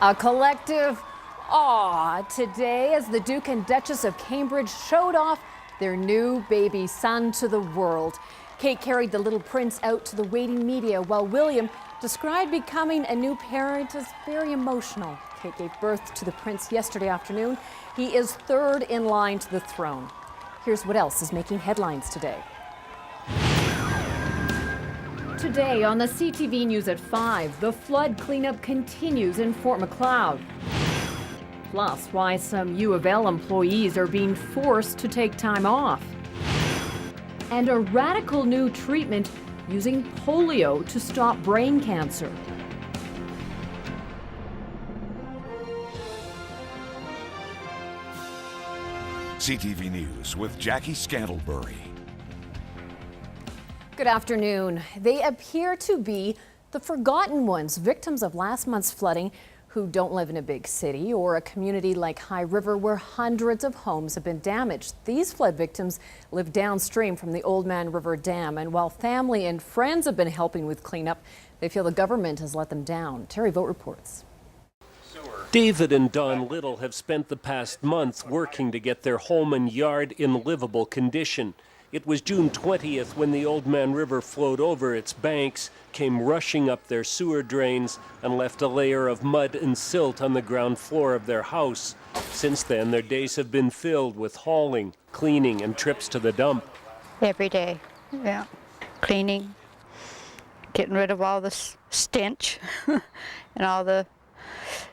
A collective awe today as the Duke and Duchess of Cambridge showed off their new baby son to the world. Kate carried the little prince out to the waiting media, while William described becoming a new parent as very emotional. Kate gave birth to the prince yesterday afternoon. He is third in line to the throne. Here's what else is making headlines today. Today on the CTV News at 5, the flood cleanup continues in Fort Macleod. Plus, why some U of L employees are being forced to take time off. And a radical new treatment using polio to stop brain cancer. CTV News with Jackie Scantlebury. Good afternoon. They appear to be the forgotten ones, victims of last month's flooding, who don't live in a big city or a community like High River where hundreds of homes have been damaged. These flood victims live downstream from the Old Man River Dam, and while family and friends have been helping with cleanup, they feel the government has let them down. Terry Vogt reports. David and Don Little have spent the past month working to get their home and yard in livable condition. It was June 20th when the Old Man River flowed over its banks, came rushing up their sewer drains, and left a layer of mud and silt on the ground floor of their house. Since then, their days have been filled with hauling, cleaning, and trips to the dump. Every day, yeah. Cleaning, getting rid of all the stench and all the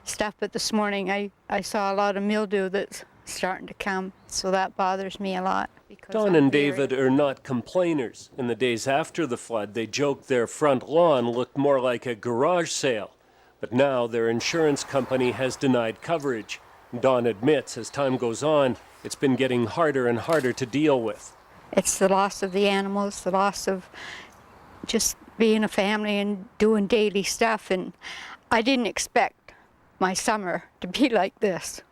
stuff. But this morning I saw a lot of mildew that's starting to come, so that bothers me a lot. Don and David are not complainers. In the days after the flood, they joked their front lawn looked more like a garage sale. But now their insurance company has denied coverage. Don admits as time goes on, it's been getting harder and harder to deal with. It's the loss of the animals, the loss of just being a family and doing daily stuff. And I didn't expect my summer to be like this.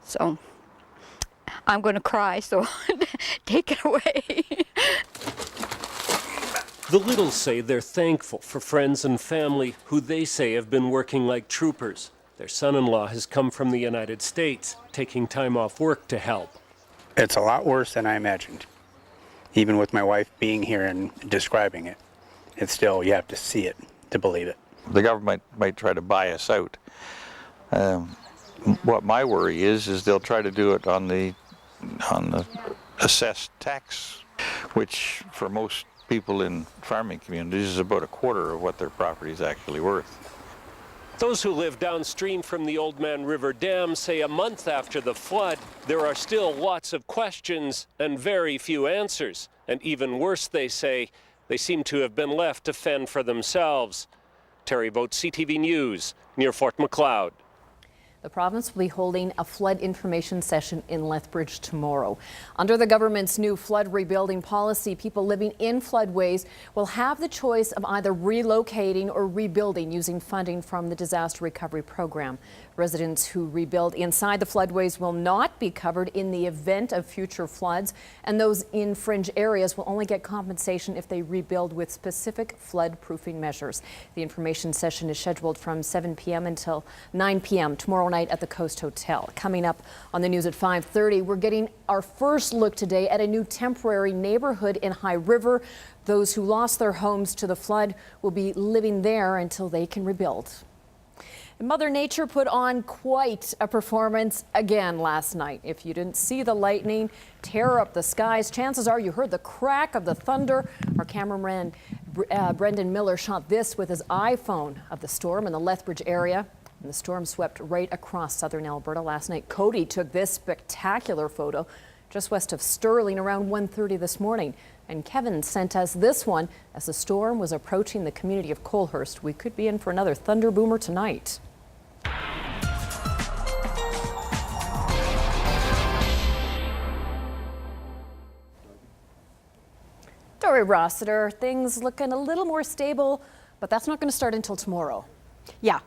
So I'm going to cry, so take it away. The Littles say they're thankful for friends and family who they say have been working like troopers. Their son-in-law has come from the United States, taking time off work to help. It's a lot worse than I imagined. Even with my wife being here and describing it, it's still, you have to see it to believe it. The government might try to buy us out. What my worry is they'll try to do it on the assessed tax, which for most people in farming communities is about a quarter of what their property is actually worth. Those who live downstream from the Old Man River Dam say a month after the flood, there are still lots of questions and very few answers. And even worse, they say, they seem to have been left to fend for themselves. Terry Vogt, CTV News, near Fort Macleod. The province will be holding a flood information session in Lethbridge tomorrow. Under the government's new flood rebuilding policy, people living in floodways will have the choice of either relocating or rebuilding using funding from the Disaster Recovery Program. Residents who rebuild inside the floodways will not be covered in the event of future floods, and those in fringe areas will only get compensation if they rebuild with specific flood-proofing measures. The information session is scheduled from 7 p.m. until 9 p.m. tomorrow night at the Coast Hotel. Coming up on the news at 5:30, we're getting our first look today at a new temporary neighborhood in High River. Those who lost their homes to the flood will be living there until they can rebuild. Mother Nature put on quite a performance again last night. If you didn't see the lightning tear up the skies, chances are you heard the crack of the thunder. Our cameraman Brendan Miller shot this with his iPhone of the storm in the Lethbridge area. And the storm swept right across southern Alberta last night. Cody took this spectacular photo just west of Sterling around 1:30 this morning. And Kevin sent us this one as the storm was approaching the community of Colehurst. We could be in for another thunder boomer tonight. Dory Rossiter, things looking a little more stable, but that's not going to start until tomorrow. Yeah.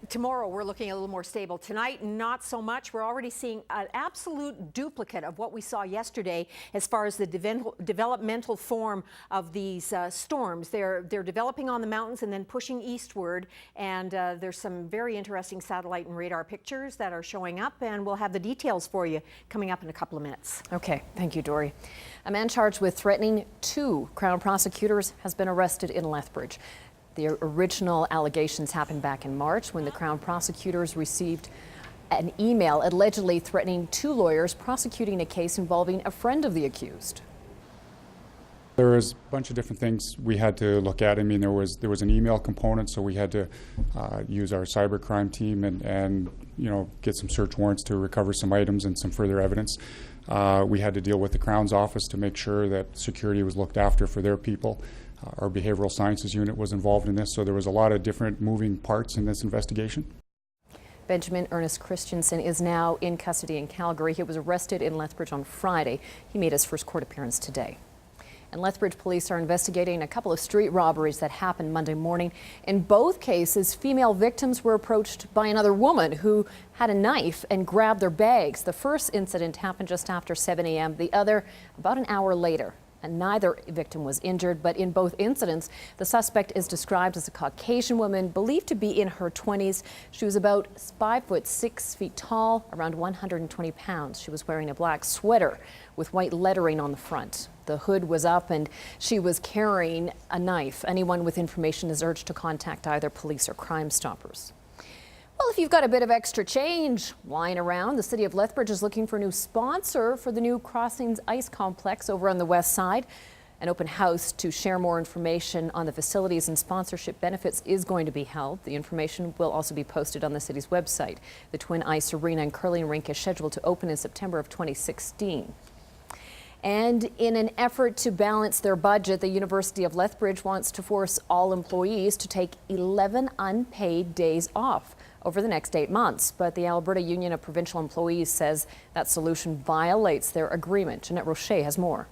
Tomorrow we're looking a little more stable. Tonight, not so much. We're already seeing an absolute duplicate of what we saw yesterday as far as the developmental form of these storms. They're developing on the mountains and then pushing eastward. And there's some very interesting satellite and radar pictures that are showing up, and we'll have the details for you coming up in a couple of minutes. Okay, thank you, Dory. A man charged with threatening 2 Crown prosecutors has been arrested in Lethbridge. The original allegations happened back in March when the Crown prosecutors received an email allegedly threatening 2 lawyers prosecuting a case involving a friend of the accused. There was a bunch of different things we had to look at. I mean, there was an email component, so we had to use our cybercrime team and get some search warrants to recover some items and some further evidence. We had to deal with the Crown's office to make sure that security was looked after for their people. Our behavioral sciences unit was involved in this, so there was a lot of different moving parts in this investigation. Benjamin Ernest Christensen is now in custody in Calgary. He was arrested in Lethbridge on Friday. He made his first court appearance today. And Lethbridge police are investigating a couple of street robberies that happened Monday morning. In both cases, female victims were approached by another woman who had a knife and grabbed their bags. The first incident happened just after 7 a.m., the other about an hour later. And neither victim was injured, but in both incidents, the suspect is described as a Caucasian woman believed to be in her 20s. She was about 5 foot 6 feet tall, around 120 pounds. She was wearing a black sweater with white lettering on the front. The hood was up and she was carrying a knife. Anyone with information is urged to contact either police or Crime Stoppers. Well, if you've got a bit of extra change lying around, the City of Lethbridge is looking for a new sponsor for the new Crossings Ice Complex over on the west side. An open house to share more information on the facilities and sponsorship benefits is going to be held. The information will also be posted on the city's website. The Twin Ice Arena and Curling Rink is scheduled to open in September of 2016. And in an effort to balance their budget, the University of Lethbridge wants to force all employees to take 11 unpaid days off over the next 8 months. But the Alberta Union of Provincial Employees says that solution violates their agreement. Jeanette Rocher has more.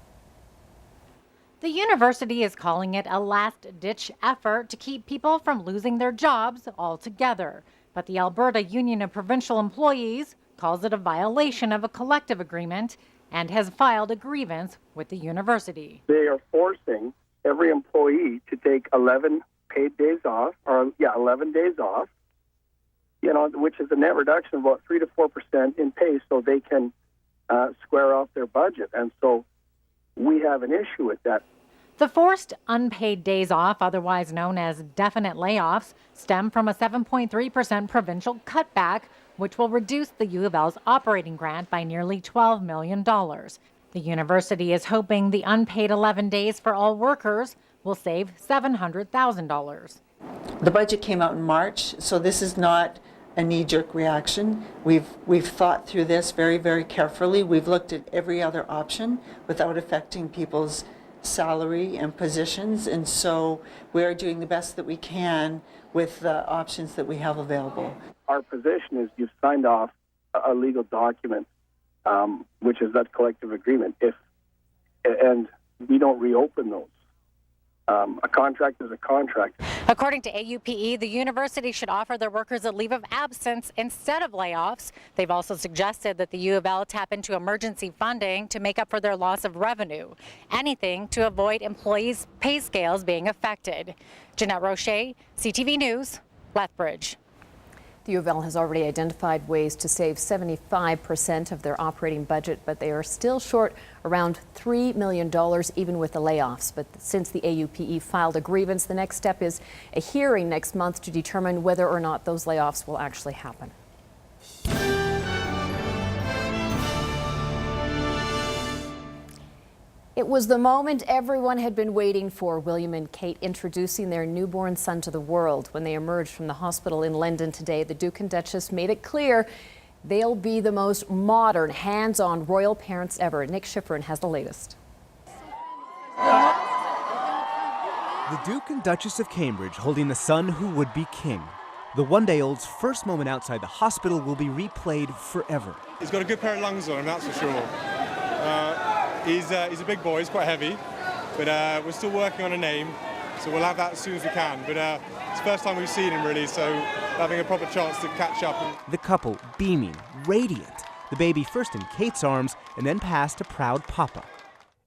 The university is calling it a last-ditch effort to keep people from losing their jobs altogether. But the Alberta Union of Provincial Employees calls it a violation of a collective agreement and has filed a grievance with the university. They are forcing every employee to take 11 paid days off, 11 days off, which is a net reduction of about 3 to 4% in pay, so they can square off their budget. And so we have an issue with that. The forced unpaid days off, otherwise known as definite layoffs, stem from a 7.3% provincial cutback, which will reduce the U of L's operating grant by nearly $12 million. The university is hoping the unpaid 11 days for all workers will save $700,000. The budget came out in March, so this is not a knee-jerk reaction. We've thought through this very, very carefully. We've looked at every other option without affecting people's salary and positions, and so we are doing the best that we can with the options that we have available. Our position is you've signed off a legal document, which is that collective agreement. And we don't reopen those. A contract is a contract. According to AUPE, the university should offer their workers a leave of absence instead of layoffs. They've also suggested that the U of L tap into emergency funding to make up for their loss of revenue. Anything to avoid employees' pay scales being affected. Jeanette Rocher, CTV News, Lethbridge. The U of L has already identified ways to save 75% of their operating budget, but they are still short around $3 million even with the layoffs. But since the AUPE filed a grievance, the next step is a hearing next month to determine whether or not those layoffs will actually happen. It was the moment everyone had been waiting for, William and Kate introducing their newborn son to the world. When they emerged from the hospital in London today, the Duke and Duchess made it clear they'll be the most modern, hands-on royal parents ever. Nick Schifrin has the latest. The Duke and Duchess of Cambridge holding the son who would be king. The one-day-old's first moment outside the hospital will be replayed forever. He's got a good pair of lungs on him, that's for sure. He's a big boy, he's quite heavy, but we're still working on a name. So we'll have that as soon as we can. But it's the first time we've seen him, really, so having a proper chance to catch up. The couple beaming, radiant. The baby first in Kate's arms and then passed to proud Papa.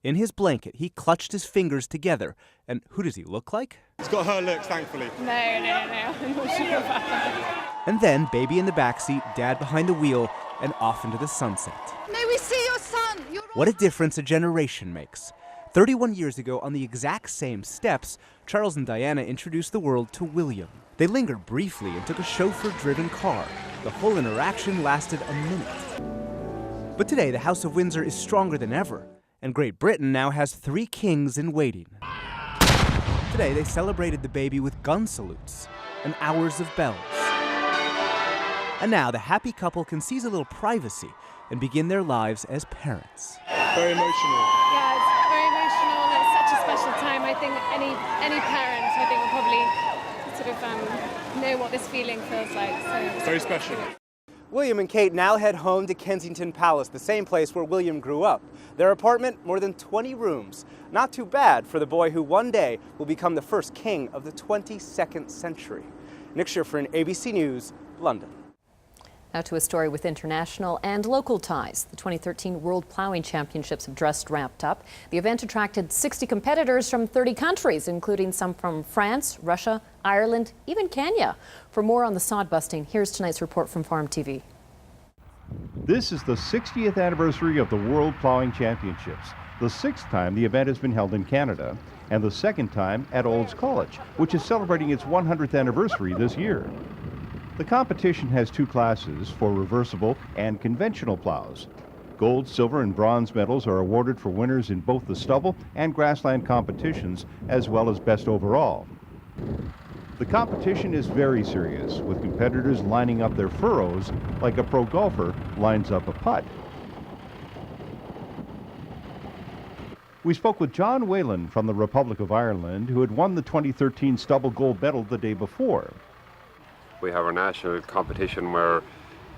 In his blanket, he clutched his fingers together. And who does he look like? He's got her looks, thankfully. No. I'm not sure about that. And then, baby in the backseat, dad behind the wheel, and off into the sunset. May we see your son? What a difference a generation makes. 31 years ago, on the exact same steps, Charles and Diana introduced the world to William. They lingered briefly and took a chauffeur-driven car. The whole interaction lasted a minute. But today, the House of Windsor is stronger than ever, and Great Britain now has 3 kings in waiting. Today, they celebrated the baby with gun salutes and hours of bells. And now, the happy couple can seize a little privacy and begin their lives as parents. Very emotional. Yeah, it's very emotional. It's such a special time. I think any parent, I think, will probably sort of know what this feeling feels like. So It's very special. William and Kate now head home to Kensington Palace, the same place where William grew up. Their apartment, more than 20 rooms. Not too bad for the boy who one day will become the first king of the 22nd century. Nick Schifrin, ABC News, London. Now to a story with international and local ties. The 2013 World Plowing Championships have just wrapped up. The event attracted 60 competitors from 30 countries, including some from France, Russia, Ireland, even Kenya. For more on the sod busting, here's tonight's report from Farm TV. This is the 60th anniversary of the World Plowing Championships, the 6th time the event has been held in Canada, and the 2nd time at Olds College, which is celebrating its 100th anniversary this year. The competition has 2 classes for reversible and conventional plows. Gold, silver, and bronze medals are awarded for winners in both the stubble and grassland competitions, as well as best overall. The competition is very serious, with competitors lining up their furrows like a pro golfer lines up a putt. We spoke with John Whalen from the Republic of Ireland, who had won the 2013 stubble gold medal the day before. We have our national competition where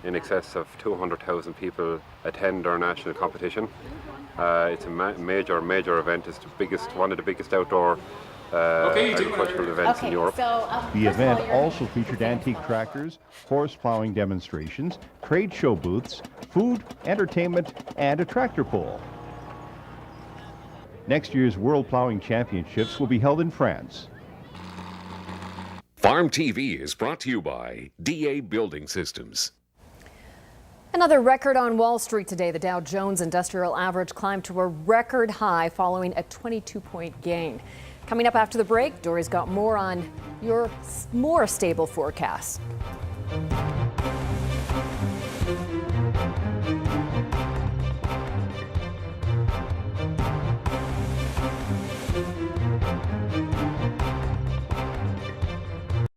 in excess of 200,000 people attend our national competition. It's a major event. It's one of the biggest outdoor agricultural events in Europe. The event also featured antique tractors, horse plowing demonstrations, trade show booths, food, entertainment, and a tractor pull. Next year's World Plowing Championships will be held in France. Farm TV is brought to you by DA Building Systems. Another record on Wall Street today. The Dow Jones Industrial Average climbed to a record high following a 22-point gain. Coming up after the break, Dory's got more on your more stable forecast.